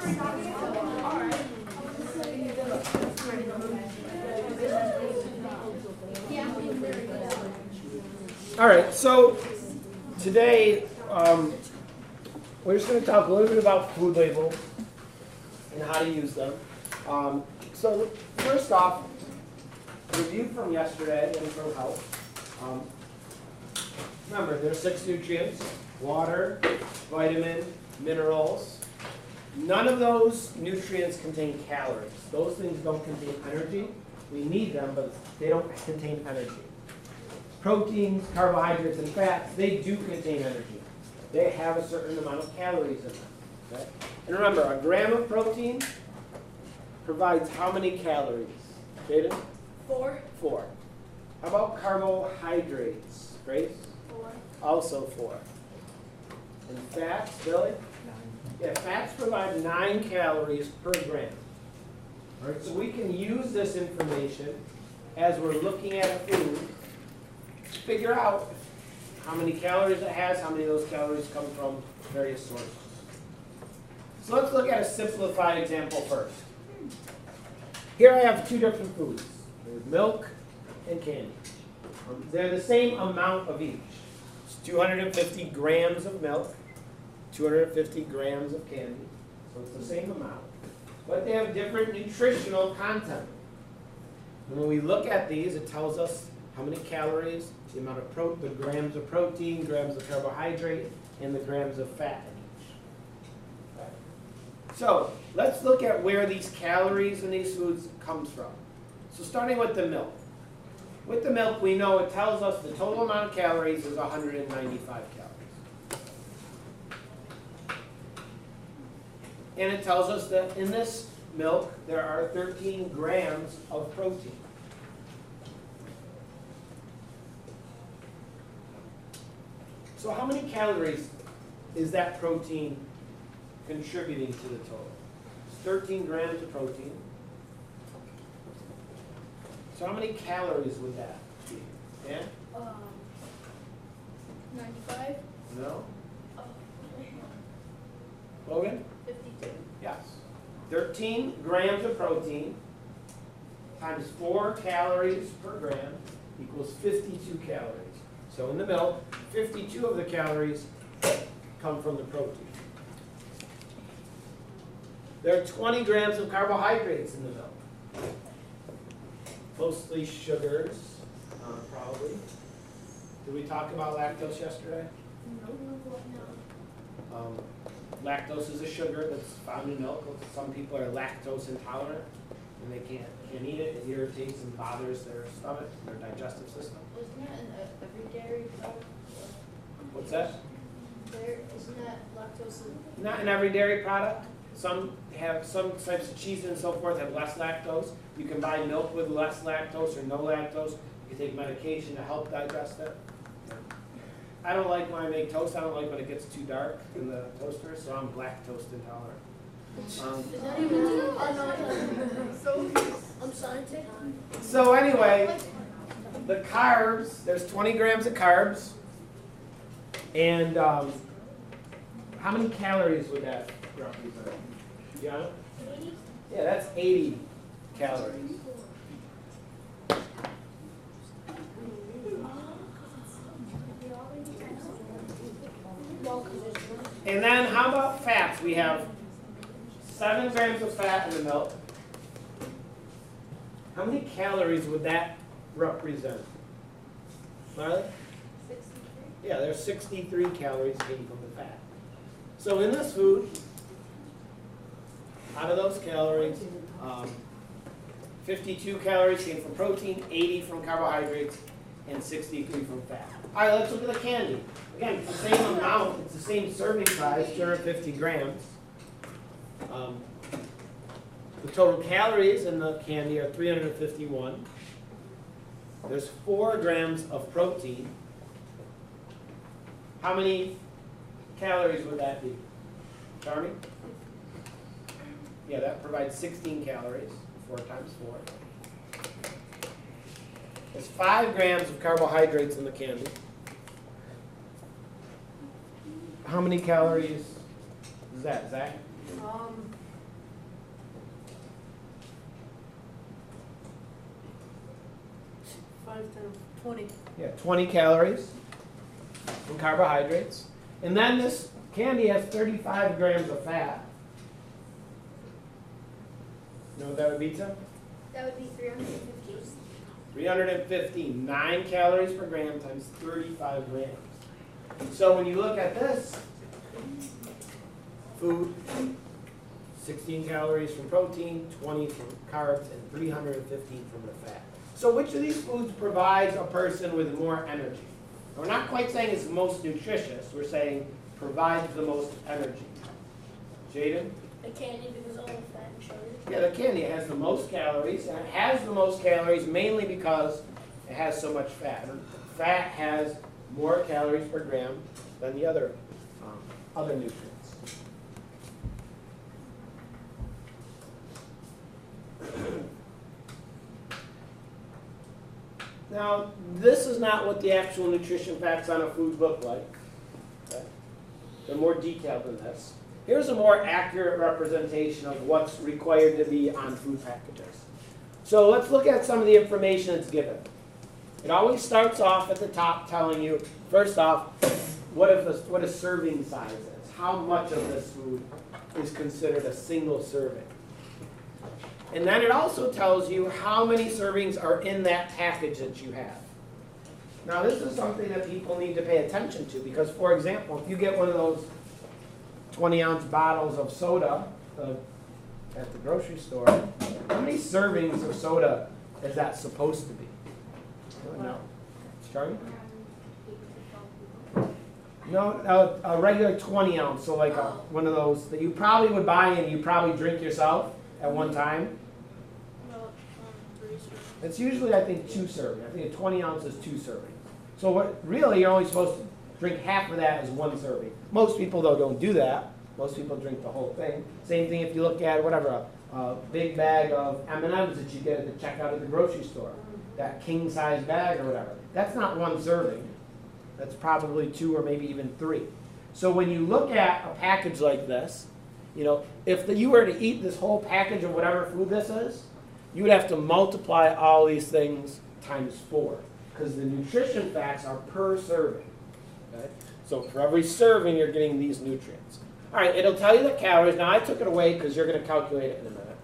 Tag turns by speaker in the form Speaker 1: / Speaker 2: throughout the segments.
Speaker 1: All right, so today we're just going to talk a little bit about food labels and how to use them. So first off, review from yesterday and from health. Remember, there are 6 nutrients: water, vitamin, minerals. None of those nutrients contain calories. Those things don't contain energy. We need them, but they don't contain energy. Proteins, carbohydrates, and fats, they do contain energy. They have a certain amount of calories in them. Okay? And remember, a gram of protein provides how many calories? Jaden?
Speaker 2: 4.
Speaker 1: 4. How about carbohydrates? Grace?
Speaker 2: 4.
Speaker 1: Also 4. And fats, Billy? 9. Yeah, fats provide 9 calories per gram. All right, so we can use this information as we're looking at a food to figure out how many calories it has, how many of those calories come from various sources. So let's look at a simplified example first. Here I have 2 different foods. There's milk and candy. They're the same amount of each. It's 250 grams of milk, 250 grams of candy. So it's the same amount. But they have different nutritional content. And when we look at these, it tells us how many calories, the amount of the grams of protein, grams of carbohydrate, and the grams of fat in each. Okay. So let's look at where these calories in these foods comes from. So starting with the milk. With the milk, we know it tells us the total amount of calories is 195 calories. And it tells us that in this milk, there are 13 grams of protein. So how many calories is that protein contributing to the total? It's 13 grams of protein. So how many calories would that be? Dan?
Speaker 2: 95.
Speaker 1: No? Logan?
Speaker 2: 52.
Speaker 1: Yes. 13 grams of protein times 4 calories per gram equals 52 calories. So in the milk, 52 of the calories come from the protein. There are 20 grams of carbohydrates in the milk. Mostly sugars, probably. Did we talk about lactose yesterday?
Speaker 2: No.
Speaker 1: Lactose is a sugar that's found in milk. Some people are lactose intolerant, and they can't eat it. It irritates and bothers their stomach, their digestive system.
Speaker 2: Isn't that in every dairy product?
Speaker 1: What's that?
Speaker 2: Isn't that lactose in?
Speaker 1: Not in every dairy product. Some types of cheese and so forth have less lactose. You can buy milk with less lactose or no lactose. You can take medication to help digest it. I don't like when I make toast. I don't like when it gets too dark in the toaster, so I'm lactose intolerant.
Speaker 2: Is that even I'm scientific.
Speaker 1: So anyway, the carbs, there's 20 grams of carbs. And how many calories would that represent? Yeah?
Speaker 2: 80?
Speaker 1: Yeah, that's 80 calories. And then how about fats? We have 7 grams of fat in the milk. How many calories would that represent? Marley?
Speaker 2: 63.
Speaker 1: Yeah, there's 63 calories came from the fat. So in this food, out of those calories, 52 calories came from protein, 80 from carbohydrates, and 63 from fat. All right, let's look at the candy. Again, it's the same amount, it's the same serving size, 250 grams. The total calories in the candy are 351. There's 4 grams of protein. How many calories would that be? Charmy? Yeah, that provides 16 calories, 4 times 4. There's 5 grams of carbohydrates in the candy. How many calories is that, Zach?
Speaker 2: 5, 10, 20.
Speaker 1: Yeah, 20 calories from carbohydrates. And then this candy has 35 grams of fat. You know what that would be, Tim?
Speaker 2: That would be 350.
Speaker 1: 359 calories per gram times 35 grams. So when you look at this food, 16 calories from protein, 20 from carbs, and 315 from the fat. So which of these foods provides a person with more energy? We're not quite saying it's the most nutritious. We're saying provides the most energy. Jaden?
Speaker 2: The candy because all the fat and sugar.
Speaker 1: Yeah, the candy has the most calories, and it has the most calories mainly because it has so much fat. And fat has more calories per gram than the other nutrients. Now, this is not what the actual nutrition facts on a food look like. Okay? They're more detailed than this. Here's a more accurate representation of what's required to be on food packages. So let's look at some of the information that's given. It always starts off at the top telling you, first off, what a serving size is. How much of this food is considered a single serving. And then it also tells you how many servings are in that package that you have. Now this is something that people need to pay attention to because, for example, if you get one of those 20-ounce bottles of soda at the grocery store, how many servings of soda is that supposed to be? No. Charlie? No, a regular 20-ounce, so like one of those that you probably would buy and you probably drink yourself at one time.
Speaker 2: No, 3 servings.
Speaker 1: It's usually, I think, 2 servings. I think a 20-ounce is 2 servings. So what really you're only supposed to drink half of that as 1 serving. Most people, though, don't do that. Most people drink the whole thing. Same thing if you look at, whatever, a big bag of M&Ms that you get at the checkout at the grocery store. That king-size bag or whatever. That's not 1 serving. That's probably 2 or maybe even 3. So when you look at a package like this, you know, if you were to eat this whole package of whatever food this is, you would have to multiply all these things times 4. Because the nutrition facts are per serving. Okay? So for every serving, you're getting these nutrients. All right, it'll tell you the calories. Now, I took it away because you're going to calculate it in a minute.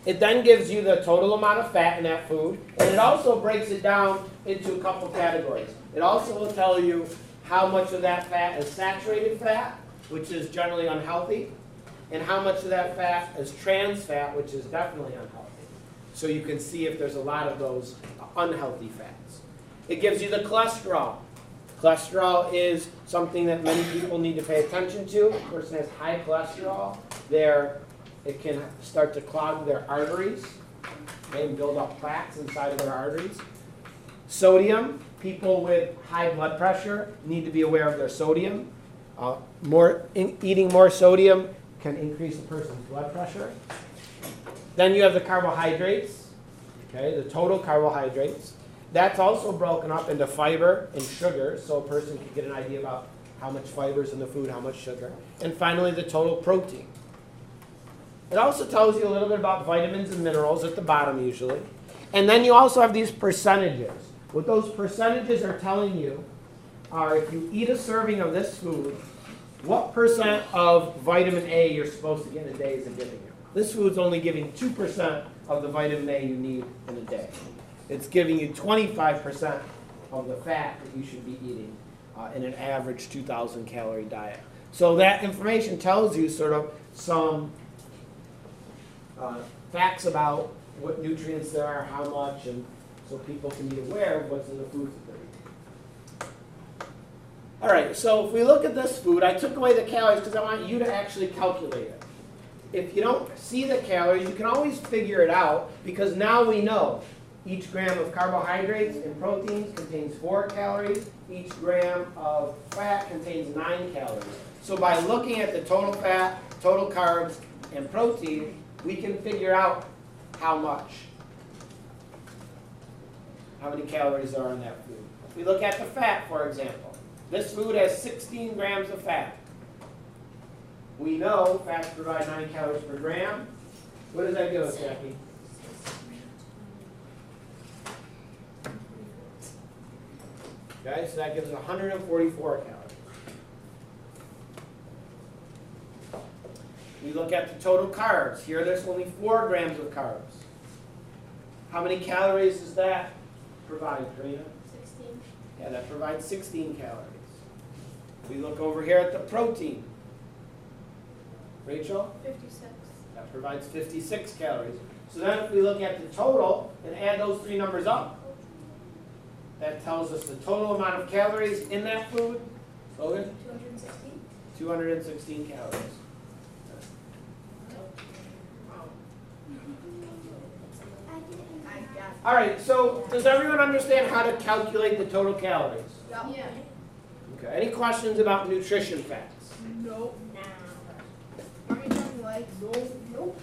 Speaker 1: It then gives you the total amount of fat in that food, and it also breaks it down into a couple categories. It also will tell you how much of that fat is saturated fat, which is generally unhealthy, and how much of that fat is trans fat, which is definitely unhealthy. So you can see if there's a lot of those unhealthy fats. It gives you the cholesterol. Cholesterol is something that many people need to pay attention to. If a person has high cholesterol, it can start to clog their arteries and build up plaques inside of their arteries. Sodium, people with high blood pressure need to be aware of their sodium. Eating more sodium can increase a person's blood pressure. Then you have the carbohydrates, okay, the total carbohydrates. That's also broken up into fiber and sugar, so a person can get an idea about how much fiber is in the food, how much sugar. And finally, the total protein. It also tells you a little bit about vitamins and minerals at the bottom usually. And then you also have these percentages. What those percentages are telling you are if you eat a serving of this food, what percent of vitamin A you're supposed to get in a day is it giving you. This food's only giving 2% of the vitamin A you need in a day. It's giving you 25% of the fat that you should be eating in an average 2,000 calorie diet. So that information tells you sort of some facts about what nutrients there are, how much, and so people can be aware of what's in the foods that they're eating. All right, so if we look at this food, I took away the calories because I want you to actually calculate it. If you don't see the calories, you can always figure it out because now we know each gram of carbohydrates and proteins contains 4 calories. Each gram of fat contains 9 calories. So by looking at the total fat, total carbs, and protein, we can figure out how many calories are in that food. If we look at the fat, for example, this food has 16 grams of fat. We know fats provide 9 calories per gram. What does that give us, Jackie? Okay, so that gives us 144 calories. We look at the total carbs. Here there's only 4 grams of carbs. How many calories does that provide, Karina?
Speaker 2: 16.
Speaker 1: Yeah, that provides 16 calories. We look over here at the protein. Rachel?
Speaker 2: 56.
Speaker 1: That provides 56 calories. So then if we look at the total and add those 3 numbers up, that tells us the total amount of calories in that food. Logan?
Speaker 2: 216.
Speaker 1: 216 calories. All right, so does everyone understand how to calculate the total calories?
Speaker 2: Yeah.
Speaker 1: Okay, any questions about nutrition facts?
Speaker 2: Nope.
Speaker 3: Are you talking like, nope?